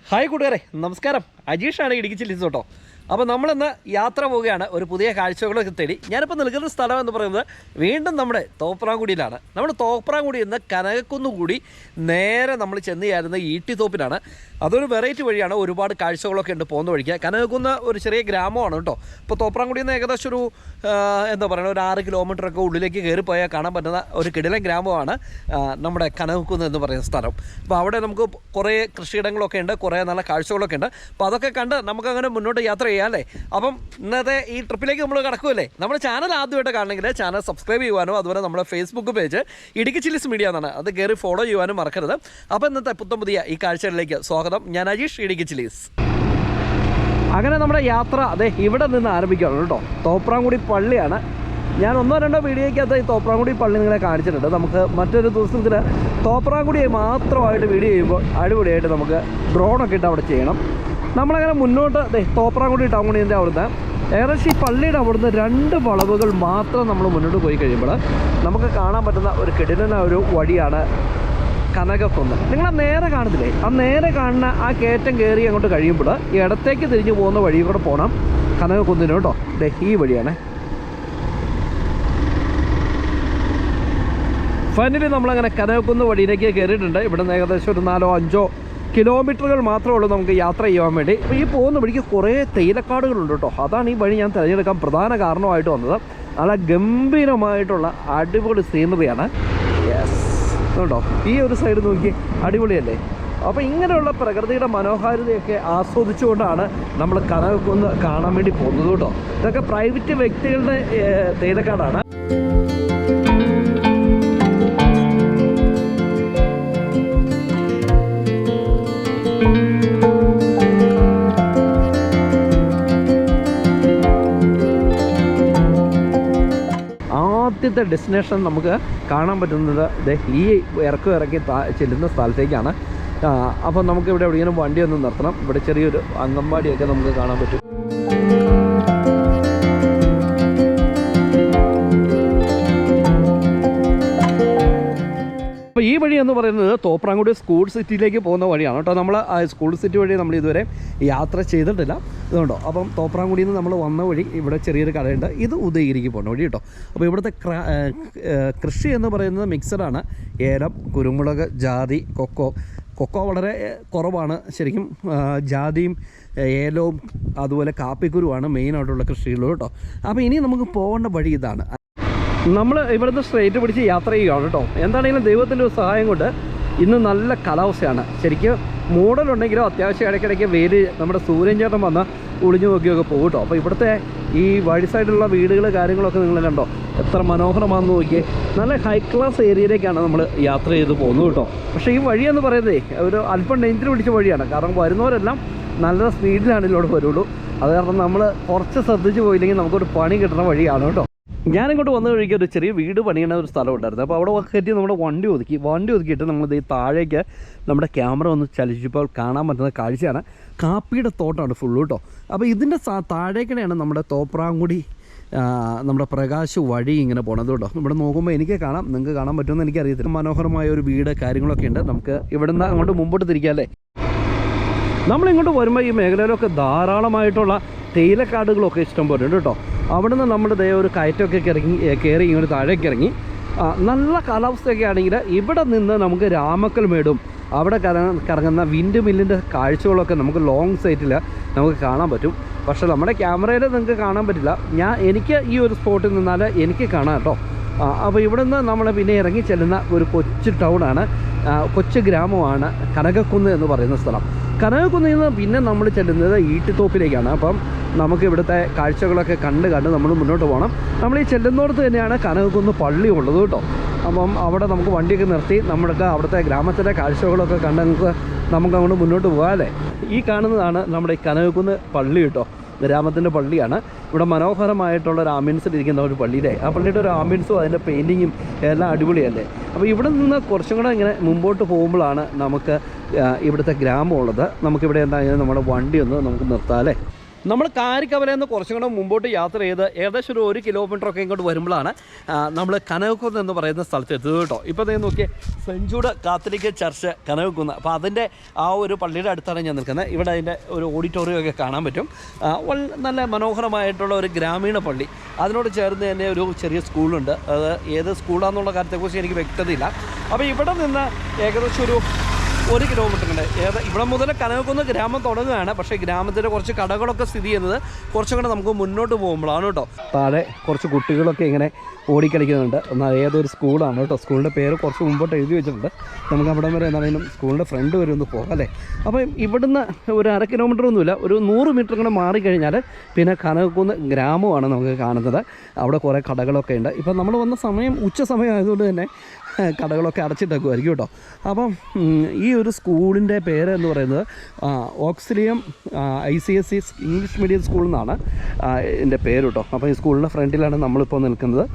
Hi കൂട്ടുകാരെ, നമസ്കാരം. അജീഷാണ് Idukki chillies കേട്ടോ. അപ്പോൾ നമ്മളിന്ന് യാത്ര പോവുകയാണ് ഒരു പുതിയ കാഴ്ചകളൊക്കെ തേടി. ഞാനിപ്പോൾ നിൽക്കുന്ന സ്ഥലം എന്ന് പറയുന്നത് വീണ്ടും നമ്മുടെ തോപ്രാംകുടിയിലാണ്. നമ്മൾ തോപ്രാംകുടിയിൽ നിന്ന് കനകക്കുന്ന് കൂടി നേരെ നമ്മൾ ചെന്ന് ചേരുന്ന ഈട്ടിത്തോപ്പിലാണ്. അതൊരു വെറൈറ്റി വഴിയാണ്, ഒരുപാട് കാഴ്ചകളൊക്കെ ഉണ്ട് പോകുന്ന വഴിക്ക്. കനകക്കുന്ന് ഒരു ചെറിയ ഗ്രാമമാണ് കേട്ടോ. ഇപ്പോൾ തോപ്രാംകുടിയിൽ നിന്ന് ഏകദേശം ഒരു എന്താ പറയുക, ഒരു 6 കിലോമീറ്ററൊക്കെ ഉള്ളിലേക്ക് കയറിപ്പോയാൽ കാണാൻ പറ്റുന്ന ഒരു കിടിലൻ ഗ്രാമമാണ് നമ്മുടെ കനകക്കുന്ന് എന്ന് പറയുന്ന സ്ഥലം. അപ്പോൾ അവിടെ നമുക്ക് കുറേ കൃഷിയിടങ്ങളൊക്കെ ഉണ്ട്, കുറേ നല്ല കാഴ്ചകളൊക്കെ ഉണ്ട്. അപ്പോൾ അതൊക്കെ കണ്ട് നമുക്കങ്ങനെ മുന്നോട്ട് യാത്ര ചെയ്യാം അല്ലേ. അപ്പം ഇന്നത്തെ ഈ ട്രിപ്പിലേക്ക് നമ്മൾ കിടക്കുമല്ലേ. നമ്മുടെ ചാനൽ ആദ്യമായിട്ട് കാണണമെങ്കിൽ ചാനൽ സബ്സ്ക്രൈബ് ചെയ്യുവാനോ അതുപോലെ നമ്മുടെ Facebook page Idukki chillies media എന്നാണ്, അത് കയറി ഫോളോ ചെയ്യുവാനും മറക്കരുത്. അപ്പോൾ ഇന്നത്തെ പുതിയ ഈ കാഴ്ചകളിലേക്ക് സ്വാഗതം. ഞാൻ അജീഷ്, ഇടുക്കി ചില്ലീസ്. അങ്ങനെ നമ്മുടെ യാത്ര അതെ ഇവിടെ നിന്ന് ആരംഭിക്കുകയാണ് കേട്ടോ. തോപ്രാംകുടി പള്ളിയാണ്. ഞാൻ 1-2 വീഡിയോയ്ക്കകത്ത് ഈ തോപ്രാംകുടി പള്ളി നിങ്ങളെ കാണിച്ചിട്ടുണ്ട്. നമുക്ക് മറ്റൊരു ദിവസത്തിൽ തോപ്രാംകുടിയെ മാത്രമായിട്ട് വീഡിയോ ചെയ്യുമ്പോൾ അടിപൊളിയായിട്ട് നമുക്ക് ഡ്രോണൊക്കെ ഇട്ട് അവിടെ ചെയ്യണം. നമ്മളങ്ങനെ മുന്നോട്ട് തോപ്രാംകുടി ടൗണിൻ്റെ അവിടുന്ന് ഏകദേശം ഈ പള്ളിയുടെ അവിടുന്ന് 2 വളവുകൾ മാത്രം നമ്മൾ മുന്നോട്ട് പോയി കഴിയുമ്പോൾ നമുക്ക് കാണാൻ പറ്റുന്ന ഒരു കിടിലന ഒരു വഴിയാണ് കനകക്കുന്ന്. നിങ്ങൾ നേരെ കാണുന്നില്ലേ, ആ നേരെ കാണുന്ന ആ കയറ്റം കയറി അങ്ങോട്ട് കഴിയുമ്പോൾ ഇടത്തേക്ക് തിരിഞ്ഞു പോകുന്ന വഴി കൂടെ പോകണം കനകക്കുന്നിന് കേട്ടോ. ഈ വഴിയാണ്. ഫൈനലി നമ്മളങ്ങനെ കനകക്കുന്ന് വഴിയിലേക്ക് കയറിയിട്ടുണ്ട്. ഇവിടെ നിന്ന് ഏകദേശം ഒരു 4-5 കിലോമീറ്ററുകൾ മാത്രമേ ഉള്ളൂ നമുക്ക് യാത്ര ചെയ്യാൻ വേണ്ടി. അപ്പോൾ ഈ പോകുന്ന വഴിക്ക് കുറേ തേയിലക്കാടുകളുണ്ട് കേട്ടോ. അതാണ് ഈ വഴി ഞാൻ തിരഞ്ഞെടുക്കാൻ പ്രധാന കാരണമായിട്ട് വന്നത്. നല്ല ഗംഭീരമായിട്ടുള്ള അടിപൊളി സീനറിയാണ്. യെസ് കേട്ടോ, ഈ ഒരു സൈഡ് നോക്കി അടിപൊളിയല്ലേ. അപ്പോൾ ഇങ്ങനെയുള്ള പ്രകൃതിയുടെ മനോഹാരിതയൊക്കെ ആസ്വദിച്ചുകൊണ്ടാണ് നമ്മൾ കനകക്കുന്ന് കാണാൻ വേണ്ടി പോകുന്നത് കേട്ടോ. ഇതൊക്കെ പ്രൈവറ്റ് വ്യക്തികളുടെ തേയിലക്കാടാണ്. ആദ്യത്തെ ഡെസ്റ്റിനേഷൻ നമുക്ക് കാണാൻ പറ്റുന്നത് ഈ ഇറക്കി ചെല്ലുന്ന സ്ഥലത്തേക്കാണ്. അപ്പോൾ നമുക്ക് ഇവിടെ എവിടെയെങ്കിലും വണ്ടി ഒന്ന് നിർത്തണം. ഇവിടെ ചെറിയൊരു അംഗൻവാടിയൊക്കെ നമുക്ക് കാണാൻ പറ്റും. അപ്പോൾ ഈ വഴി എന്ന് പറയുന്നത് തോപ്രാംകുടി സ്കൂൾ സിറ്റിയിലേക്ക് പോകുന്ന വഴിയാണ് കേട്ടോ. നമ്മൾ സ്കൂൾ സിറ്റി വഴി നമ്മൾ ഇതുവരെ യാത്ര ചെയ്തിട്ടില്ല, ഇതുകൊണ്ടോ. അപ്പം തോപ്രാംകുടിയിൽ നിന്ന് നമ്മൾ വന്ന വഴി ഇവിടെ ചെറിയൊരു കടയുണ്ട്. ഇത് ഉദയഗിരിക്ക് പോകുന്ന വഴി കേട്ടോ. അപ്പോൾ ഇവിടുത്തെ കൃഷി എന്ന് പറയുന്നത് മിക്സഡാണ്. ഏലം, കുരുമുളക്, ജാതി, കൊക്കോ വളരെ കുറവാണ് ശരിക്കും. ജാതിയും ഏലവും അതുപോലെ കാപ്പിക്കുരുവാണ് മെയിനായിട്ടുള്ള കൃഷികൾ കേട്ടോ. അപ്പോൾ ഇനി നമുക്ക് പോകേണ്ട വഴി ഇതാണ്. നമ്മൾ ഇവിടുന്ന് സ്ട്രേറ്റ് പിടിച്ച് യാത്ര ചെയ്യുകയാണ് കേട്ടോ. എന്താണെങ്കിലും ദൈവത്തിൻ്റെ ഒരു സഹായം കൊണ്ട് ഇന്ന് നല്ല കാലാവസ്ഥയാണ്. ശരിക്കും മൂടലുണ്ടെങ്കിലും അത്യാവശ്യം ഇടയ്ക്കിടയ്ക്ക് വെയിൽ നമ്മുടെ സൂര്യൻ ചേട്ടൻ വന്ന് ഒളിഞ്ഞു നോക്കിയൊക്കെ പോകും കേട്ടോ. അപ്പോൾ ഇവിടുത്തെ ഈ വഴി സൈഡിലുള്ള വീടുകൾ കാര്യങ്ങളൊക്കെ നിങ്ങൾ കണ്ടോ, എത്ര മനോഹരമാണെന്ന് നോക്കിയേ. നല്ല ഹൈ ക്ലാസ് ഏരിയയിലേക്കാണ് നമ്മൾ യാത്ര ചെയ്ത് പോകുന്നത് കേട്ടോ. പക്ഷേ ഈ വഴിയെന്ന് പറയുന്നതേ ഒരു അല്പം ഡേഞ്ചർ പിടിച്ച വഴിയാണ്. കാരണം വരുന്നവരെല്ലാം നല്ല സ്പീഡിലാണ് ഇതിലൂടെ വരുള്ളൂ. അത് കാരണം നമ്മൾ കുറച്ച് ശ്രദ്ധിച്ച് പോയില്ലെങ്കിൽ നമുക്കൊരു പണി കിട്ടുന്ന വഴിയാണ് കേട്ടോ. ഞാനിങ്ങോട്ട് വന്നു കഴിക്കാൻ ഒരു ചെറിയ വീട് പണിയുന്ന ഒരു സ്ഥലം ഉണ്ടായിരുന്നു. അപ്പോൾ അവിടെ കയറ്റി നമ്മുടെ വണ്ടി ഒതുക്കിയിട്ട് നമ്മൾ ഈ താഴേക്ക് നമ്മുടെ ക്യാമറ ഒന്ന് ചലിച്ചപ്പോൾ കാണാൻ പറ്റുന്ന കാഴ്ചയാണ് കാപ്പിയുടെ തോട്ടമാണ് ഫുള്ള് കേട്ടോ. അപ്പോൾ ഇതിൻ്റെ താഴേക്കനെയാണ് നമ്മുടെ തോപ്രാംകുടി നമ്മുടെ പ്രകാശ് വഴി ഇങ്ങനെ പോണത് കേട്ടോ. ഇവിടെ നോക്കുമ്പോൾ എനിക്ക് കാണാം, നിങ്ങൾക്ക് കാണാൻ പറ്റുമെന്ന് എനിക്കറിയത്തില്ല. മനോഹരമായ ഒരു വീട് കാര്യങ്ങളൊക്കെ ഉണ്ട്. നമുക്ക് ഇവിടെ നിന്ന് അങ്ങോട്ട് മുമ്പോട്ട് തിരിക്കാമല്ലേ. നമ്മളിങ്ങോട്ട് വരുമ്പോൾ ഈ മേഖലയിലൊക്കെ ധാരാളമായിട്ടുള്ള തേയിലക്കാടുകളൊക്കെ ഇഷ്ടം പോലെ ഉണ്ട് കേട്ടോ. അവിടെ നിന്ന് നമ്മുടെ ഒരു കയറ്റമൊക്കെ കയറി ഇങ്ങോട്ട് താഴേക്ക് ഇറങ്ങി നല്ല കാലാവസ്ഥയൊക്കെ ആണെങ്കിൽ ഇവിടെ നിന്ന് നമുക്ക് രാമക്കൽമേടും അവിടെ കറങ്ങുന്ന വിൻഡ് മില്ലിൻ്റെ കാഴ്ചകളൊക്കെ നമുക്ക് ലോങ് സൈറ്റിൽ നമുക്ക് കാണാൻ പറ്റും. പക്ഷേ നമ്മുടെ ക്യാമറയിൽ നിങ്ങൾക്ക് കാണാൻ പറ്റില്ല. എനിക്ക് ഈ ഒരു സ്പോട്ടിൽ നിന്നാൽ എനിക്ക് കാണാം കേട്ടോ. അപ്പോൾ ഇവിടെ നിന്ന് നമ്മൾ പിന്നെ ഇറങ്ങി ചെല്ലുന്ന ഒരു കൊച്ചു ടൗണാണ്, കൊച്ചു ഗ്രാമമാണ് കനകക്കുന്ന് എന്ന് പറയുന്ന സ്ഥലം. കനകക്കുന്നിൽ നിന്ന് പിന്നെ നമ്മൾ ചെല്ലുന്നത് ഈട്ടിത്തോപ്പിലേക്കാണ്. അപ്പം നമുക്ക് ഇവിടുത്തെ കാഴ്ചകളൊക്കെ കണ്ട് നമ്മൾ മുന്നോട്ട് പോകണം. നമ്മൾ ഈ ചെല്ലുന്നിടത്ത് തന്നെയാണ് കനകക്കുന്ന് പള്ളി ഉള്ളത് കേട്ടോ. അപ്പം അവിടെ നമുക്ക് വണ്ടിയൊക്കെ നിർത്തി നമ്മൾക്ക് അവിടുത്തെ ഗ്രാമത്തിലെ കാഴ്ചകളൊക്കെ കണ്ട് നമുക്ക് അങ്ങോട്ട് മുന്നോട്ട് പോകാമല്ലേ. ഈ കാണുന്നതാണ് നമ്മുടെ ഈ കനകക്കുന്ന് പള്ളി കേട്ടോ. ഗ്രാമത്തിൻ്റെ പള്ളിയാണ്. ഇവിടെ മനോഹരമായിട്ടുള്ള ഒരു ആംബിയൻസിലിരിക്കുന്ന ഒരു പള്ളിയിലെ ആ പള്ളിയുടെ ഒരു ആംബിയൻസും അതിൻ്റെ പെയിൻറ്റിങ്ങും എല്ലാം അടിപൊളിയല്ലേ. അപ്പോൾ ഇവിടെ നിന്ന് കുറച്ചും കൂടെ ഇങ്ങനെ മുമ്പോട്ട് പോകുമ്പോഴാണ് നമുക്ക് ഇവിടുത്തെ ഗ്രാമം ഉള്ളത്. നമുക്കിവിടെ എന്തായാലും നമ്മുടെ വണ്ടി ഒന്ന് നമുക്ക് നിർത്താമല്ലേ. നമ്മൾ കാരിക്കവലയിൽ നിന്ന് കുറച്ചും കൂടെ മുമ്പോട്ട് യാത്ര ചെയ്ത് ഏകദേശം ഒരു 1 കിലോമീറ്ററൊക്കെ ഇങ്ങോട്ട് വരുമ്പോഴാണ് നമ്മൾ കനകക്കുന്ന് എന്ന് പറയുന്ന സ്ഥലത്ത് എത്തുന്നത് കേട്ടോ. ഇപ്പോൾ അതേ നോക്കിയേ, Saint Jude Catholic church Kanakakunnu. അപ്പോൾ അതിൻ്റെ ആ ഒരു പള്ളിയുടെ അടുത്താണ് ഞാൻ നിൽക്കുന്നത്. ഇവിടെ അതിൻ്റെ ഒരു ഓഡിറ്റോറിയം ഒക്കെ കാണാൻ പറ്റും. നല്ല മനോഹരമായിട്ടുള്ള ഒരു ഗ്രാമീണ പള്ളി, അതിനോട് ചേർന്ന് തന്നെ ഒരു ചെറിയ സ്കൂളുണ്ട്. അത് ഏത് സ്കൂളാണെന്നുള്ള കാര്യത്തെക്കുറിച്ച് എനിക്ക് വ്യക്തതയില്ല. അപ്പോൾ ഇവിടെ നിന്ന് ഏകദേശം ഒരു 1 കിലോമീറ്ററുണ്ട്. ഇവിടെ മുതൽ കനകക്കുന്ന് ഗ്രാമം തുടങ്ങുകയാണ്. പക്ഷേ ഗ്രാമത്തിൻ്റെ കുറച്ച് കടകളൊക്കെ സ്ഥിതി ചെയ്യുന്നത് കുറച്ചും കൂടെ നമുക്ക് മുന്നോട്ട് പോകുമ്പോഴാണ് കേട്ടോ. താഴെ കുറച്ച് കുട്ടികളൊക്കെ ഇങ്ങനെ ഓടിക്കളിക്കുന്നുണ്ട്. എന്നാൽ ഏതൊരു സ്കൂളാണ് കേട്ടോ. സ്കൂളിൻ്റെ പേര് കുറച്ച് മുമ്പോട്ട് എഴുതി വെച്ചിട്ടുണ്ട്. നമുക്ക് അവിടെ വരെ എന്താണെങ്കിലും സ്കൂളിൻ്റെ ഫ്രണ്ട് വരെ ഒന്ന് പോകാം അല്ലേ. അപ്പം ഇവിടുന്ന് ഒരു 1/2 കിലോമീറ്റർ ഒന്നുമില്ല, ഒരു 100 മീറ്റർ കൂടെ മാറിക്കഴിഞ്ഞാൽ പിന്നെ കനകക്കുന്ന് ഗ്രാമമാണ് നമുക്ക് കാണുന്നത്. അവിടെ കുറേ കടകളൊക്കെ ഉണ്ട്. ഇപ്പം നമ്മൾ വന്ന സമയം ഉച്ച സമയം ആയതുകൊണ്ട് തന്നെ കടകളൊക്കെ അടച്ചിട്ടേക്കുമായിരിക്കും കേട്ടോ. അപ്പം ഈ ഒരു സ്കൂളിൻ്റെ പേര് എന്ന് പറയുന്നത് Auxilium ICSE English medium school എന്നാണ് ഇതിൻ്റെ പേര് കേട്ടോ. അപ്പോൾ ഈ സ്കൂളിൻ്റെ ഫ്രണ്ടിലാണ് നമ്മളിപ്പോൾ നിൽക്കുന്നത്.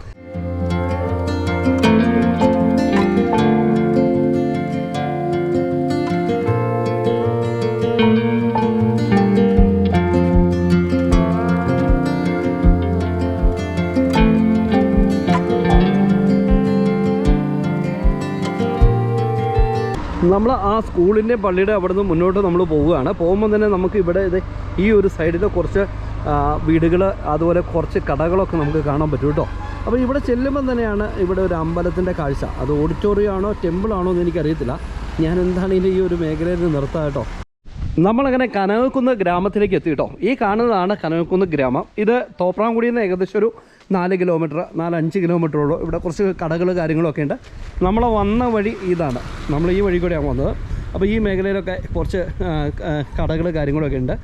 നമ്മൾ ആ സ്കൂളിൻ്റെ പള്ളിയുടെ അവിടെ നിന്ന് മുന്നോട്ട് നമ്മൾ പോവുകയാണ്. പോകുമ്പോൾ തന്നെ നമുക്ക് ഇവിടെ ഈ ഒരു സൈഡിൽ കുറച്ച് വീടുകൾ, അതുപോലെ കുറച്ച് കടകളൊക്കെ നമുക്ക് കാണാൻ പറ്റും കേട്ടോ. അപ്പോൾ ഇവിടെ ചെല്ലുമ്പം തന്നെയാണ് ഇവിടെ ഒരു അമ്പലത്തിൻ്റെ കാഴ്ച. അത് ഓഡിറ്റോറിയം ആണോ ടെമ്പിൾ ആണോ എന്ന് എനിക്കറിയത്തില്ല. ഞാൻ എന്താണെങ്കിലും ഈ ഒരു മേഖലയിൽ നിർത്താം കേട്ടോ. നമ്മളങ്ങനെ കനകക്കുന്ന് ഗ്രാമത്തിലേക്ക് എത്തി കേട്ടോ. ഈ കാണുന്നതാണ് കനകക്കുന്ന് ഗ്രാമം. ഇത് തോപ്രാംകുടിയിൽ നിന്ന് ഏകദേശം ഒരു 4 കിലോമീറ്റർ 4-5 കിലോമീറ്ററുള്ളൂ. ഇവിടെ കുറച്ച് കടകൾ കാര്യങ്ങളൊക്കെ ഉണ്ട്. നമ്മൾ വന്ന വഴി ഇതാണ്. നമ്മൾ ഈ വഴി കൂടെയാണ് വന്നത്. അപ്പോൾ ഈ മേഖലയിലൊക്കെ കുറച്ച് കടകൾ കാര്യങ്ങളൊക്കെ ഉണ്ട്.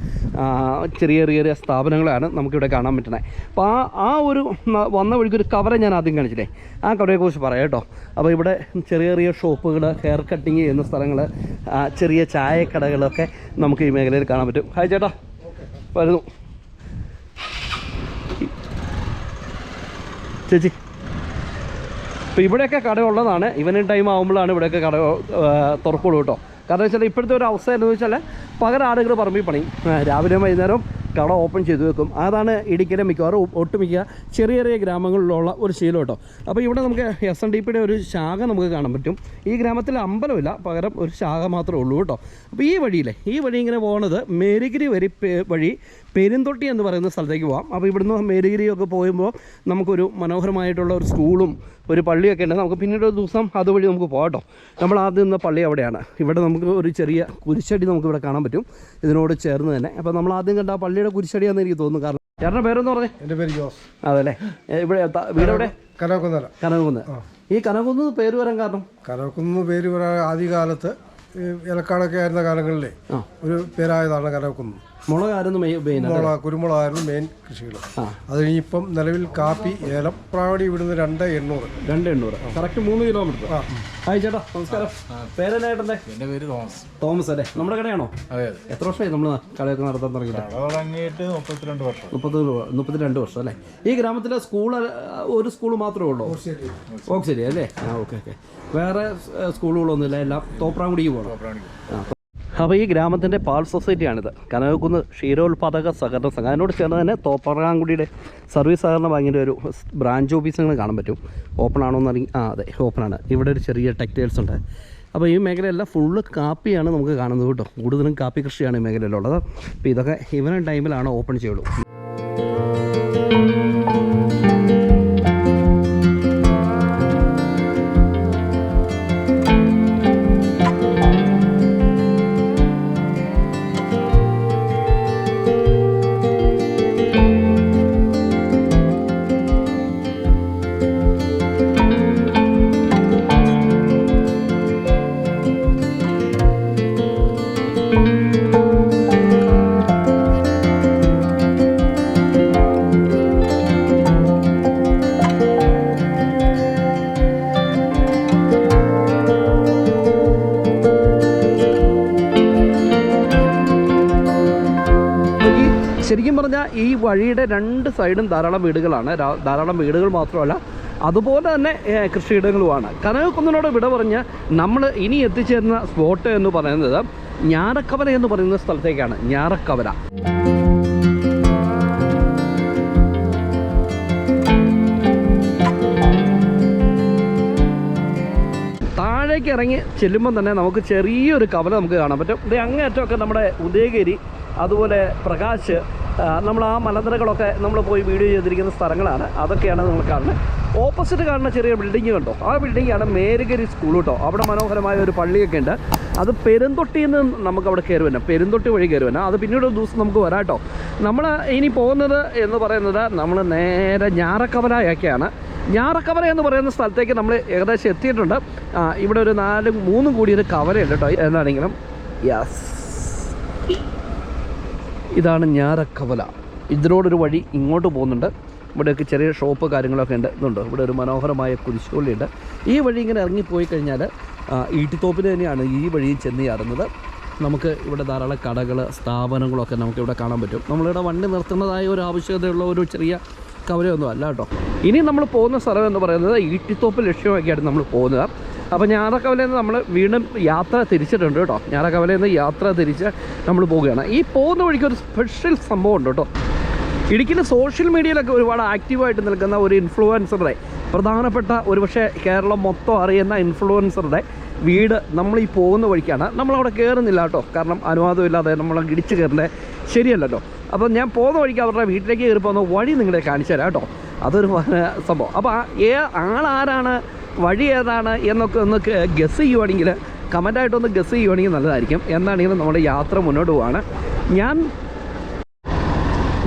ചെറിയ ചെറിയ സ്ഥാപനങ്ങളാണ് നമുക്കിവിടെ കാണാൻ പറ്റുന്നത്. അപ്പോൾ ആ ഒരു വന്ന വഴിക്ക് ഒരു കവര ഞാൻ ആദ്യം കാണിച്ചില്ലേ, ആ കവറയെക്കുറിച്ച് പറയാം കേട്ടോ. അപ്പോൾ ഇവിടെ ചെറിയ ചെറിയ ഷോപ്പുകൾ, ഹെയർ കട്ടിങ് ചെയ്യുന്ന സ്ഥലങ്ങൾ, ചെറിയ ചായക്കടകളൊക്കെ നമുക്ക് ഈ മേഖലയിൽ കാണാൻ പറ്റും. ഹായ് ചേട്ടാ, വരുന്നു ചേച്ചി. അപ്പോൾ ഇവിടെയൊക്കെ കട ഉള്ളതാണ്. ഈവനിങ് ടൈം ആകുമ്പോഴാണ് ഇവിടെയൊക്കെ കട തുറക്കുള്ളൂ കേട്ടോ. കാരണം വെച്ചാൽ ഇപ്പോഴത്തെ ഒരു അവസ്ഥ എന്ന് വെച്ചാൽ പകരം ആളുകൾ പറമ്പിൽ പണി, രാവിലെ വൈകുന്നേരം കട ഓപ്പൺ ചെയ്തു വെക്കും. അതാണ് ഇടുക്കിയിലെ മിക്കവാറും ഒട്ടുമിക്ക ചെറിയ ചെറിയ ഗ്രാമങ്ങളിലുള്ള ഒരു ശീലം കേട്ടോ. അപ്പോൾ ഇവിടെ നമുക്ക് SNDPയുടെ ഒരു ശാഖ നമുക്ക് കാണാൻ പറ്റും. ഈ ഗ്രാമത്തിൽ അമ്പലമില്ല, പകരം ഒരു ശാഖ മാത്രമേ ഉള്ളൂ കേട്ടോ. അപ്പോൾ ഈ വഴി ഇങ്ങനെ പോകുന്നത് മേരിഗിരി വഴി പെരുന്തൊട്ടി എന്ന് പറയുന്ന സ്ഥലത്തേക്ക് പോകാം. അപ്പോൾ ഇവിടുന്ന് മേരിഗിരിയൊക്കെ പോകുമ്പോൾ നമുക്കൊരു മനോഹരമായിട്ടുള്ള ഒരു സ്കൂളും ഒരു പള്ളിയൊക്കെ ഉണ്ട്. നമുക്ക് പിന്നീട് ഒരു ദിവസം അതുവഴി നമുക്ക് പോകാം കേട്ടോ. നമ്മൾ ആദ്യം നിന്ന പള്ളി അവിടെയാണ്. ഇവിടെ നമുക്ക് ഒരു ചെറിയ കുരിശടി നമുക്കിവിടെ കാണാൻ പറ്റും ഇതിനോട് ചേർന്ന് തന്നെ. അപ്പോൾ നമ്മൾ ആദ്യം കണ്ട ആ പള്ളിയുടെ കുരിശടിയാണെന്ന് എനിക്ക് തോന്നുന്നു. കാരണം ചേട്ടൻ്റെ പേരെന്ന് പറഞ്ഞേ? എൻ്റെ പേര് ജോസ്. അതല്ലേ. ഇവിടെ വീടെവിടെ? കനകക്കുന്ന്. ഈ കനകക്കുന്ന് പേര് വരാൻ കാരണം? കനകക്കുന്ന് പേര് വരാൻ ആദ്യകാലത്ത് ഇലക്കാടൊക്കെ ആയിരുന്ന കാലങ്ങളിലെ ഒരു പേരായതാണ് കനകക്കുന്ന്. മുളകായിരുന്നു മെയിൻ, കുരുമുളകായിരുന്നു മെയിൻ കൃഷികൾ. അത് കഴിഞ്ഞിപ്പം നിലവിൽ കാപ്പി, ഏലം, പ്രാവണി ഇവിടുന്ന് 2,800 കറക്റ്റ് 3 കിലോമീറ്റർ. ഹായ് ചേട്ടാ, നമസ്കാരം. പേരെന്നായിട്ടല്ലേ? എൻ്റെ പേര് തോമസ് അല്ലേ. നമ്മുടെ കടയാണോ? അതെ. എത്ര വർഷമായി നമ്മൾ കടയൊക്കെ നടത്താൻ തുടങ്ങിയിട്ട്? 32 വർഷം അല്ലേ. ഈ ഗ്രാമത്തിലെ സ്കൂൾ ഒരു സ്കൂൾ മാത്രമേ ഉള്ളൂ? ഓക്സിലി അല്ലേ. ഓക്കെ. വേറെ സ്കൂളുകളൊന്നുമില്ല, എല്ലാം തോപ്രാംകുടിക്ക് പോകണം. അപ്പോൾ ഈ ഗ്രാമത്തിൻ്റെ പാൽ സൊസൈറ്റിയാണിത്. കനകക്കുന്ന് ക്ഷീരോത്പാദക സഹകരണ സംഘം. അതിനോട് ചേർന്ന് തന്നെ തോപ്രാംകുടിയുടെ സർവീസ് സഹകരണ ബാങ്കിൻ്റെ ഒരു ബ്രാഞ്ച് ഓഫീസ് നിങ്ങൾ കാണാൻ പറ്റും. ഓപ്പൺ ആണോ എന്ന് അറിയാം. അതെ, ഓപ്പണാണ്. ഇവിടെ ഒരു ചെറിയ ടെക്സ്റ്റൈൽസ് ഉണ്ട്. അപ്പോൾ ഈ മേഖലയെല്ലാം ഫുള്ള് കാപ്പിയാണ് നമുക്ക് കാണുന്നത് കേട്ടോ. കൂടുതലും കാപ്പി കൃഷിയാണ് ഈ മേഖലയിലുള്ളത്. അപ്പോൾ ഇതൊക്കെ ഈവനിങ് ടൈമിലാണ് ഓപ്പൺ ചെയ്യുള്ളൂ. ശരിക്കും പറഞ്ഞാൽ ഈ വഴിയുടെ 2 സൈഡും ധാരാളം വീടുകളാണ്. ധാരാളം വീടുകൾ മാത്രമല്ല, അതുപോലെ തന്നെ കൃഷിയിടങ്ങളുമാണ്. കനകക്കുന്നിനോട് വിട പറഞ്ഞ് നമ്മൾ ഇനി എത്തിച്ചേരുന്ന സ്പോട്ട് എന്ന് പറയുന്നത് ഞാറക്കവല എന്ന് പറയുന്ന സ്ഥലത്തേക്കാണ്. ഞാറക്കവല. താഴേക്ക് ഇറങ്ങി ചെല്ലുമ്പം തന്നെ നമുക്ക് ചെറിയൊരു കവല നമുക്ക് കാണാൻ പറ്റും. ഇത് അങ്ങേറ്റമൊക്കെ നമ്മുടെ ഉദയഗിരി, അതുപോലെ പ്രകാശ്, നമ്മൾ ആ മലനിരകളൊക്കെ നമ്മൾ പോയി വീഡിയോ ചെയ്തിരിക്കുന്ന സ്ഥലങ്ങളാണ്. അതൊക്കെയാണ് നമ്മൾ കാണുന്നത്. ഓപ്പോസിറ്റ് കാണുന്ന ചെറിയ ബിൽഡിങ് കണ്ടോ, ആ ബിൽഡിങ്ങാണ് മേരുകരി സ്കൂൾ കേട്ടോ. അവിടെ മനോഹരമായ ഒരു പള്ളിയൊക്കെ ഉണ്ട്. അത് പെരുന്തൊട്ടിയിൽ നിന്ന് നമുക്ക് അവിടെ കയറി വരണം, പെരുന്തൊട്ടി വഴി കയറി വരണം. അത് പിന്നീട് ഒരു ദിവസം നമുക്ക് വരാം കേട്ടോ. നമ്മൾ ഇനി പോകുന്നത് എന്ന് പറയുന്നത് നമ്മൾ നേരെ ഞാറക്കവലയൊക്കെയാണ്. ഞാറക്കവല എന്ന് പറയുന്ന സ്ഥലത്തേക്ക് നമ്മൾ ഏകദേശം എത്തിയിട്ടുണ്ട്. ഇവിടെ ഒരു 4-3 കൂടിയൊരു കവലയുണ്ട് കേട്ടോ. എന്താണെങ്കിലും യെസ്, ഇതാണ് ഞാറക്കവല. ഇതിനോടൊരു വഴി ഇങ്ങോട്ട് പോകുന്നുണ്ട്. ഇവിടെയൊക്കെ ചെറിയ ഷോപ്പ് കാര്യങ്ങളൊക്കെ ഉണ്ട്. ഇതുണ്ട്, ഇവിടെ ഒരു മനോഹരമായ കുരിശുപള്ളിയുണ്ട്. ഈ വഴി ഇങ്ങനെ ഇറങ്ങിപ്പോയി കഴിഞ്ഞാൽ ഈട്ടിത്തോപ്പിൽ തന്നെയാണ് ഈ വഴിയിൽ ചെന്ന് ചേർന്നത്. നമുക്ക് ഇവിടെ ധാരാളം കടകൾ, സ്ഥാപനങ്ങളൊക്കെ നമുക്കിവിടെ കാണാൻ പറ്റും. നമ്മളിവിടെ വണ്ടി നിർത്തുന്നതായ ഒരു ആവശ്യകതയുള്ള ഒരു ചെറിയ കവലയൊന്നും അല്ല കേട്ടോ. ഇനി നമ്മൾ പോകുന്ന സ്ഥലം എന്ന് പറയുന്നത് ഈട്ടിത്തോപ്പ് ലക്ഷ്യമാക്കിയാണ് നമ്മൾ പോകുന്നത്. അപ്പോൾ ഞാറക്കവലയിൽ നിന്ന് നമ്മൾ വീണ്ടും യാത്ര തിരിച്ചിട്ടുണ്ട് കേട്ടോ. ഞാറക്കവലയിൽ നിന്ന് യാത്ര തിരിച്ച് നമ്മൾ പോവുകയാണ്. ഈ പോകുന്ന വഴിക്ക് ഒരു സ്പെഷ്യൽ സംഭവം ഉണ്ട് കേട്ടോ. ഇടുക്കിയിൽ സോഷ്യൽ മീഡിയയിലൊക്കെ ഒരുപാട് ആക്റ്റീവായിട്ട് നിൽക്കുന്ന ഒരു ഇൻഫ്ലുവൻസറുടെ, പ്രധാനപ്പെട്ട ഒരുപക്ഷെ കേരളം മൊത്തം അറിയുന്ന ഇൻഫ്ലുവൻസറുടെ വീട് നമ്മൾ ഈ പോകുന്ന വഴിക്കാണ്. നമ്മളവിടെ കയറുന്നില്ല കേട്ടോ, കാരണം അനുവാദമില്ലാതെ നമ്മൾ ഇടിച്ച് കയറേണ്ടത് ശരിയല്ലല്ലോ. അപ്പോൾ ഞാൻ പോകുന്ന വഴിക്ക് അവരുടെ വീട്ടിലേക്ക് കയറി പോകുന്ന വഴി നിങ്ങളെ കാണിച്ചു തരാം കേട്ടോ. അതൊരു സംഭവം. അപ്പോൾ ആളാരാണ്, വഴി ഏതാണ് എന്നൊക്കെ ഒന്ന് ഗസ് ചെയ്യുവാണെങ്കിൽ, കമൻറ്റായിട്ടൊന്ന് ഗസ് ചെയ്യുവാണെങ്കിൽ നല്ലതായിരിക്കും. എന്നാണെങ്കിലും നമ്മുടെ യാത്ര മുന്നോട്ട് പോവാണ്.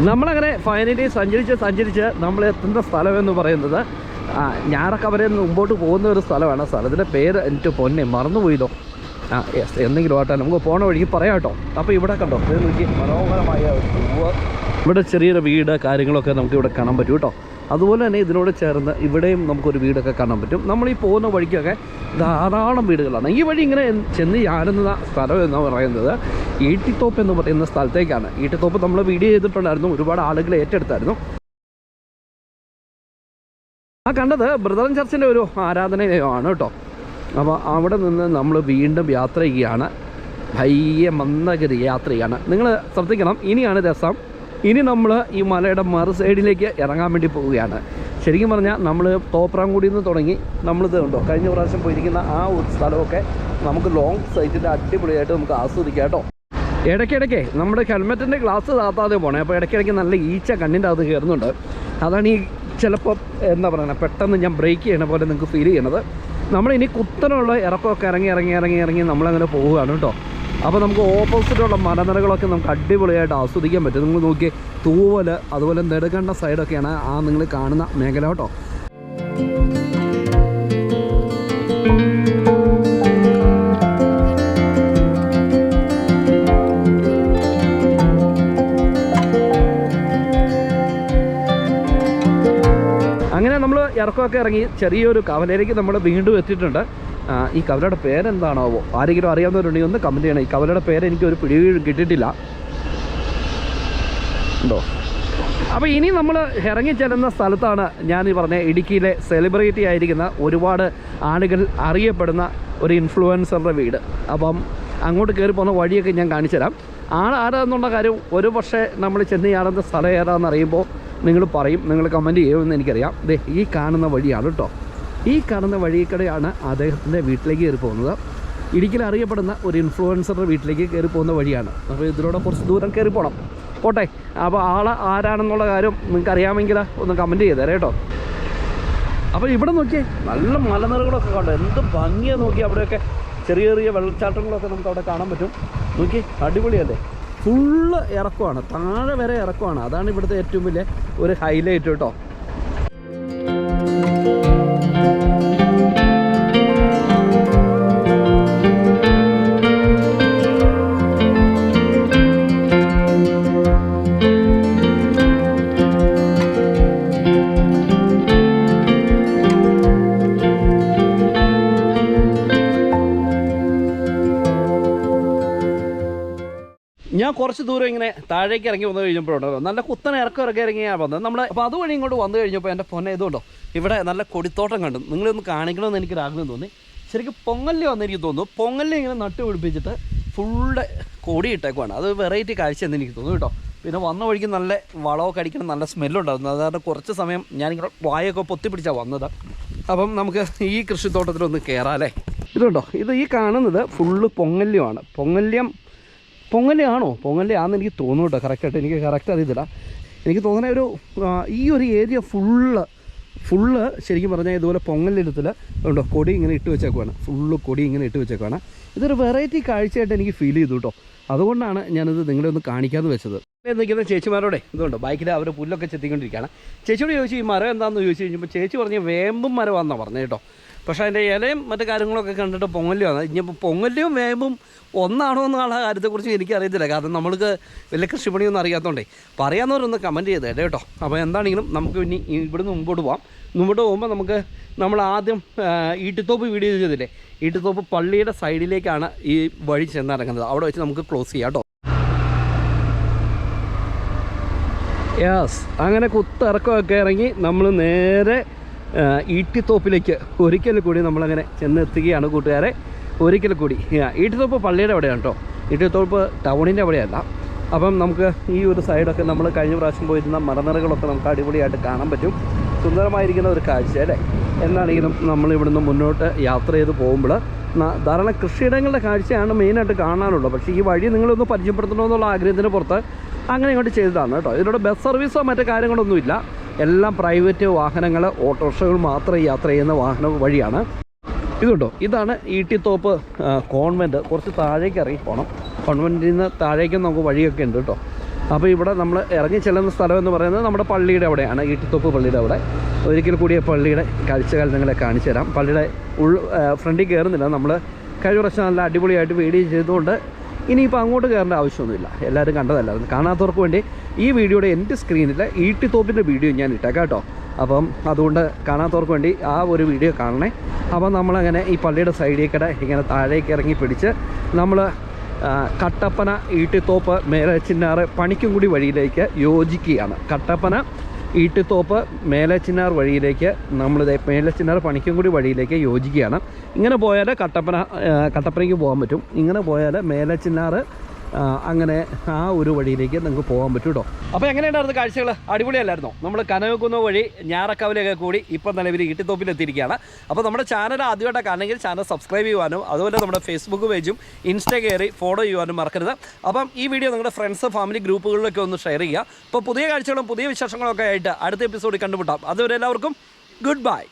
നമ്മളങ്ങനെ ഫൈനലി സഞ്ചരിച്ച് നമ്മൾ എത്തുന്ന സ്ഥലമെന്ന് പറയുന്നത് ഞാറക്കവലയിൽ നിന്ന് മുമ്പോട്ട് പോകുന്ന ഒരു സ്ഥലമാണ്. സ്ഥലത്തിൻ്റെ പേര് എനിക്ക് പൊന്നെ മറന്നുപോയതോ. യെസ്, എന്തെങ്കിലും ആട്ടെ, നമുക്ക് പോണ വഴിക്ക് പറയാം കേട്ടോ. അപ്പോൾ ഇവിടെ കണ്ടോ, ഇത് നോക്കി, മനോഹരമായ പൂവ്. ഇവിടെ ചെറിയൊരു വീട് കാര്യങ്ങളൊക്കെ നമുക്ക് ഇവിടെ കാണാൻ പറ്റും കേട്ടോ. അതുപോലെ തന്നെ ഇതിനോട് ചേർന്ന് ഇവിടെയും നമുക്കൊരു വീടൊക്കെ കാണാൻ പറ്റും. നമ്മൾ ഈ പോകുന്ന വഴിക്കൊക്കെ ധാരാളം വീടുകളാണ്. ഈ വഴി ഇങ്ങനെ ചെന്ന് ചാടുന്ന സ്ഥലം എന്ന് പറയുന്നത് ഈട്ടിത്തോപ്പ് എന്ന് പറയുന്ന സ്ഥലത്തേക്കാണ്. ഈട്ടിത്തോപ്പ് നമ്മൾ വീഡിയോ ചെയ്തിട്ടുണ്ടായിരുന്നു, ഒരുപാട് ആളുകൾ ഏറ്റെടുത്തായിരുന്നു. ആ കണ്ടത് ബ്രദറൻ ചർച്ചിൻ്റെ ഒരു ആരാധനാലയമാണ് കേട്ടോ. അപ്പോൾ അവിടെ നിന്ന് നമ്മൾ വീണ്ടും യാത്ര ചെയ്യുകയാണ്. ഭയ്യ മന്ദഗതി യാത്ര ചെയ്യുകയാണ്. നിങ്ങൾ ശ്രദ്ധിക്കണം, ഇനിയാണ് രസം. ഇനി നമ്മൾ ഈ മലയുടെ മറു സൈഡിലേക്ക് ഇറങ്ങാൻ വേണ്ടി പോവുകയാണ്. ശരിക്കും പറഞ്ഞാൽ നമ്മൾ തോപ്രാംകുടിയിൽ നിന്ന് തുടങ്ങി നമ്മളിത് കണ്ടോ, കഴിഞ്ഞ പ്രാവശ്യം പോയിരിക്കുന്ന ആ ഒരു സ്ഥലമൊക്കെ നമുക്ക് ലോങ് സൈറ്റിൻ്റെ അടിപൊളിയായിട്ട് നമുക്ക് ആസ്വദിക്കാം കേട്ടോ. ഇടയ്ക്കിടയ്ക്ക് നമ്മുടെ ഹെൽമെറ്റിൻ്റെ ഗ്ലാസ് താത്താതെ പോകണേ. അപ്പോൾ ഇടയ്ക്കിടയ്ക്ക് നല്ല ഈച്ച കണ്ണിൻ്റെ അകത്ത് കയറുന്നുണ്ട്. അതാണ് ഈ ചിലപ്പോൾ എന്താ പറയുക, പെട്ടെന്ന് ഞാൻ ബ്രേക്ക് ചെയ്യണ പോലെ നിങ്ങൾക്ക് ഫീൽ ചെയ്യണത്. നമ്മളിനി കുത്തനുള്ള ഇറക്കമൊക്കെ ഇറങ്ങി നമ്മളങ്ങനെ പോവുകയാണ് കേട്ടോ. അപ്പോൾ നമുക്ക് ഓപ്പോസിറ്റുള്ള മലനിരകളൊക്കെ നമുക്ക് അടിപൊളിയായിട്ട് ആസ്വദിക്കാൻ പറ്റും. നിങ്ങൾ നോക്കി, തൂവൽ, അതുപോലെ നെടുകണ്ട സൈഡൊക്കെയാണ് ആ നിങ്ങൾ കാണുന്ന മേഖല കേട്ടോ. അങ്ങനെ നമ്മൾ ഇറക്കമൊക്കെ ഇറങ്ങി ചെറിയൊരു കവലയിലേക്ക് നമ്മൾ വീണ്ടും എത്തിയിട്ടുണ്ട്. ഈ കവലയുടെ പേരെന്താണാവോ, ആരെങ്കിലും അറിയാവുന്നവരുണ്ടെങ്കിൽ ഒന്ന് കമൻറ്റ് ചെയ്യണം. ഈ കവലയുടെ പേര് എനിക്കൊരു പിടി കിട്ടിയിട്ടില്ല ഉണ്ടോ. അപ്പോൾ ഇനി നമ്മൾ ഇറങ്ങിച്ചെല്ലുന്ന സ്ഥലത്താണ് ഞാൻ ഈ പറഞ്ഞ ഇടുക്കിയിലെ സെലിബ്രിറ്റി ആയിരിക്കുന്ന ഒരുപാട് ആളുകൾ അറിയപ്പെടുന്ന ഒരു ഇൻഫ്ലുവൻസറുടെ വീട്. അപ്പം അങ്ങോട്ട് കയറി പോകുന്ന വഴിയൊക്കെ ഞാൻ കാണിച്ചു തരാം. ആരാന്നുള്ള കാര്യം ഒരു പക്ഷേ നമ്മൾ ചെന്ന് ചാടുന്ന സ്ഥലം ഏതാണെന്ന് അറിയുമ്പോൾ നിങ്ങൾ പറയും, നിങ്ങൾ കമൻറ്റ് ചെയ്യുമെന്ന് എനിക്കറിയാം. ദേ ഈ കാണുന്ന വഴിയാണ് കേട്ടോ. ഈ കാണുന്ന വഴിക്കടെയാണ് അദ്ദേഹത്തിൻ്റെ വീട്ടിലേക്ക് കയറി പോകുന്നത്. ഇടുക്കിയിൽ അറിയപ്പെടുന്ന ഒരു ഇൻഫ്ലുവൻസറുടെ വീട്ടിലേക്ക് കയറി പോകുന്ന വഴിയാണ്. അപ്പോൾ ഇതിലൂടെ കുറച്ച് ദൂരം കയറി പോകണം. പോട്ടെ, അപ്പോൾ ആരാണെന്നുള്ള കാര്യം നിങ്ങൾക്ക് അറിയാമെങ്കിൽ ഒന്ന് കമൻറ്റ് ചെയ്തേരെ കേട്ടോ. അപ്പോൾ ഇവിടെ നോക്കിയേ, നല്ല മലനിരകളൊക്കെ കണ്ടോ, എന്ത് ഭംഗിയാണ് നോക്കി. അവിടെയൊക്കെ ചെറിയ ചെറിയ വെള്ളച്ചാട്ടങ്ങളൊക്കെ നമുക്ക് അവിടെ കാണാൻ പറ്റും. നോക്കി, അടിപൊളിയല്ലേ. ഫുള്ള് ഇറക്കമാണ്, താഴെ വരെ ഇറക്കമാണ്. അതാണ് ഇവിടുത്തെ ഏറ്റവും വലിയ ഒരു ഹൈലൈറ്റ് കേട്ടോ. ഞാൻ കുറച്ച് ദൂരം ഇങ്ങനെ താഴേക്ക് ഇറങ്ങി വന്നു കഴിഞ്ഞപ്പോഴുണ്ടല്ലോ, നല്ല കുത്തനെ ഇറക്കി ഇറങ്ങിയാണ് വന്നത് നമ്മൾ. അപ്പോൾ അതുവഴി ഇങ്ങോട്ട് വന്നു കഴിഞ്ഞപ്പോൾ എൻ്റെ പൊന്നെ ഇതുകൊണ്ടോ, ഇവിടെ നല്ല കൊടിത്തോട്ടം കണ്ടു. നിങ്ങളൊന്ന് കാണിക്കണമെന്ന് എനിക്കൊരു ആഗ്രഹം തോന്നി. ശരിക്കും പൊങ്ങല് വന്നെനിക്ക് തോന്നുന്നു. പൊങ്ങല് ഇങ്ങനെ നട്ട് പിടിപ്പിച്ചിട്ട് ഫുള്ള് കൊടി ഇട്ടേക്കുവാണ്. അത് വെറൈറ്റി കാഴ്ച എന്ന് എനിക്ക് തോന്നുന്നു കേട്ടോ. പിന്നെ വന്ന വഴിക്ക് നല്ല വളമൊക്കെ അടിക്കണം, നല്ല സ്മെല്ലുണ്ടായിരുന്നു. അതായത് കുറച്ച് സമയം ഞാനിങ്ങനെ വായൊക്കെ പൊത്തിപ്പിടിച്ചാണ് വന്നത്. അപ്പം നമുക്ക് ഈ കൃഷിത്തോട്ടത്തിലൊന്ന് കയറാമല്ലേ. ഇതുണ്ടോ, ഇത് ഈ കാണുന്നത് ഫുള്ള് പൊങ്ങല്യമാണ്. പൊങ്ങല്യാണോ? പൊങ്ങല്യാണെന്ന് എനിക്ക് തോന്നുന്നു കേട്ടോ. കറക്റ്റായിട്ട് എനിക്ക് കറക്റ്റ് അറിയത്തില്ല. എനിക്ക് തോന്നുന്ന ഈ ഒരു ഏരിയ ഫുള്ള് ശരിക്കും പറഞ്ഞാൽ ഇതുപോലെ പൊങ്ങലെടുത്തിൽ ഉണ്ടോ കൊടി ഇങ്ങനെ ഇട്ട് വെച്ചേക്കുവാണ്. ഫുള്ള് കൊടി ഇങ്ങനെ ഇട്ട് വെച്ചേക്കുവാണ്. ഇതൊരു വെറൈറ്റി കാഴ്ചയായിട്ട് എനിക്ക് ഫീൽ ചെയ്തു കേട്ടോ. അതുകൊണ്ടാണ് ഞാനിത് നിങ്ങളെ ഒന്ന് കാണിക്കാമെന്ന് വെച്ചത്. നിൽക്കുന്ന ചേച്ചിമാരോടെ ഇതുണ്ടോ ബൈക്കിൽ അവർ പുല്ലൊക്കെ ചെത്തിക്കൊണ്ടിരിക്കുകയാണ്. ചേച്ചിയോട് ചോദിച്ചു ഈ മരം എന്താണെന്ന് ചോദിച്ചു കഴിഞ്ഞപ്പോൾ ചേച്ചി പറഞ്ഞ് വേമ്പും മരമാണെന്നാണ് പറഞ്ഞത് കേട്ടോ. പക്ഷേ അതിൻ്റെ ഇലയും മറ്റു കാര്യങ്ങളൊക്കെ കണ്ടിട്ട് പൊങ്ങല്യമാണ്. ഇനിയിപ്പോൾ പൊങ്ങല്യവും വേമ്പും ഒന്നാണോ എന്നുള്ള കാര്യത്തെക്കുറിച്ച് എനിക്കറിയത്തില്ല. കാരണം നമ്മൾക്ക് വലിയ കൃഷിപ്പണിയൊന്നും അറിയാത്തതുകൊണ്ടേ. പറയാവുന്നവരൊന്ന് കമൻറ്റ് ചെയ്തേ കേട്ടോ. അപ്പോൾ എന്താണെങ്കിലും നമുക്ക് ഇനി ഇവിടുന്ന് മുമ്പോട്ട് പോകാം. മുമ്പോട്ട് പോകുമ്പോൾ നമ്മൾ ആദ്യം ഈട്ടിത്തോപ്പ് വീഡിയോ ചെയ്തില്ലേ, ഈട്ടിത്തോപ്പ് പള്ളിയുടെ സൈഡിലേക്കാണ് ഈ വഴി ചെന്നിറങ്ങുന്നത്. അവിടെ വെച്ച് നമുക്ക് ക്ലോസ് ചെയ്യാം കേട്ടോ. യെസ്, അങ്ങനെ കുത്തിറക്കമൊക്കെ ഇറങ്ങി നമ്മൾ നേരെ ഈട്ടിത്തോപ്പിലേക്ക് ഒരിക്കൽ കൂടി നമ്മളങ്ങനെ ചെന്നെത്തുകയാണ് കൂട്ടുകാരെ. ഒരിക്കൽ കൂടി ഈട്ടിത്തോപ്പ് പള്ളിയുടെ അവിടെയാണ് കേട്ടോ. ഈട്ടിത്തോപ്പ് ടൗണിൻ്റെ അവിടെയല്ല. അപ്പം നമുക്ക് ഈ ഒരു സൈഡൊക്കെ നമ്മൾ കഴിഞ്ഞ പ്രാവശ്യം പോയിരുന്ന മരനിറകളൊക്കെ നമുക്ക് അടിപൊളിയായിട്ട് കാണാൻ പറ്റും. സുന്ദരമായിരിക്കുന്ന ഒരു കാഴ്ച അല്ലേ. എന്നാണെങ്കിലും നമ്മളിവിടുന്ന് മുന്നോട്ട് യാത്ര ചെയ്ത് പോകുമ്പോൾ ധാരാളം കൃഷിയിടങ്ങളുടെ കാഴ്ചയാണ് മെയിനായിട്ട് കാണാനുള്ളത്. പക്ഷേ ഈ വഴി നിങ്ങളൊന്ന് പരിചയപ്പെടുത്തണമെന്നുള്ള ആഗ്രഹത്തിന് പുറത്ത് അങ്ങനെ ഇങ്ങോട്ട് ചെയ്തതാണ് കേട്ടോ. ഇതിലൂടെ ബസ് സർവീസോ മറ്റു കാര്യങ്ങളൊന്നുമില്ല. എല്ലാം പ്രൈവറ്റ് വാഹനങ്ങൾ, ഓട്ടോറിക്ഷകൾ മാത്രം യാത്ര ചെയ്യുന്ന വാഹന വഴിയാണ്. ഇതുണ്ടോ, ഇതാണ് ഈട്ടിത്തോപ്പ് കോൺവെൻറ്റ്. കുറച്ച് താഴേക്ക് ഇറങ്ങി പോകണം. കോൺവെൻറ്റിൽ നിന്ന് താഴേക്കും നമുക്ക് വഴിയൊക്കെ ഉണ്ട് കേട്ടോ. അപ്പോൾ ഇവിടെ നമ്മൾ ഇറങ്ങി ചെല്ലുന്ന സ്ഥലം എന്ന് പറയുന്നത് നമ്മുടെ പള്ളിയുടെ അവിടെയാണ്. ഈട്ടിത്തോപ്പ് പള്ളിയുടെ അവിടെ. ഒരിക്കൽ കൂടി പള്ളിയുടെ കാഴ്ചകൾ നിങ്ങളെ കാണിച്ചു തരാം. പള്ളിയുടെ ഫ്രണ്ടിൽ കയറുന്നില്ല. നമ്മൾ കഴിഞ്ഞ പ്രാവശ്യം നല്ല അടിപൊളിയായിട്ട് വീഡിയോ ചെയ്തുകൊണ്ട് ഇനിയിപ്പോൾ അങ്ങോട്ട് കയറേണ്ട ആവശ്യമൊന്നുമില്ല. എല്ലാവരും കണ്ടതല്ലായിരുന്നു. കാണാത്തവർക്ക് വേണ്ടി ഈ വീഡിയോയുടെ എൻ്റെ സ്ക്രീനിൽ ഈട്ടിത്തോപ്പിൻ്റെ വീഡിയോ ഞാൻ ഇട്ടേക്കാം കേട്ടോ. അപ്പം അതുകൊണ്ട് കാണാത്തവർക്ക് വേണ്ടി ആ ഒരു വീഡിയോ കാണണേ. അപ്പം നമ്മളങ്ങനെ ഈ പള്ളിയുടെ സൈഡിലേക്കിടെ ഇങ്ങനെ താഴേക്ക് ഇറങ്ങി പിടിച്ച് നമ്മൾ കട്ടപ്പന ഈട്ടിത്തോപ്പ് മേലച്ചിന്നാറ് പണിക്കുംകുടി വഴിയിലേക്ക് യോജിക്കുകയാണ്. കട്ടപ്പന ഈട്ടിത്തോപ്പ് മേലച്ചിന്നാർ വഴിയിലേക്ക് നമ്മളിത് മേലച്ചിന്നാർ പണിക്കുംകുടി വഴിയിലേക്ക് യോജിക്കുകയാണ്. ഇങ്ങനെ പോയാൽ കട്ടപ്പനയ്ക്ക് പോകാൻ പറ്റും. ഇങ്ങനെ പോയാൽ മേലച്ചിന്നാർ അങ്ങനെ ആ ഒരു വഴിയിലേക്ക് നിങ്ങൾക്ക് പോകാൻ പറ്റും കേട്ടോ. അപ്പോൾ എങ്ങനെയുണ്ടായിരുന്നു കാഴ്ചകൾ? അടിപൊളിയല്ലായിരുന്നോ? നമ്മൾ കനവകുന്ന വഴി ഞാറക്കവലയൊക്കെ കൂടി ഇപ്പം നിലവിൽ ഈട്ടിത്തോപ്പിലെത്തിയിരിക്കുകയാണ്. അപ്പോൾ നമ്മുടെ ചാനൽ ആദ്യമായിട്ട് കാണണമെങ്കിൽ ചാനൽ സബ്സ്ക്രൈബ് ചെയ്യുവാനും അതുപോലെ നമ്മുടെ ഫേസ്ബുക്ക് പേജും ഇൻസ്റ്റ കയറി ഫോളോ ചെയ്യുവാനും മറക്കരുത്. അപ്പം ഈ വീഡിയോ നിങ്ങളുടെ ഫ്രണ്ട്സ് ഫാമിലി ഗ്രൂപ്പുകളിലൊക്കെ ഒന്ന് ഷെയർ ചെയ്യുക. അപ്പോൾ പുതിയ കാഴ്ചകളും പുതിയ വിശേഷങ്ങളൊക്കെ ആയിട്ട് അടുത്ത എപ്പിസോഡിൽ കണ്ടുമുട്ടാം. അതുവരെ എല്ലാവർക്കും ഗുഡ് ബൈ.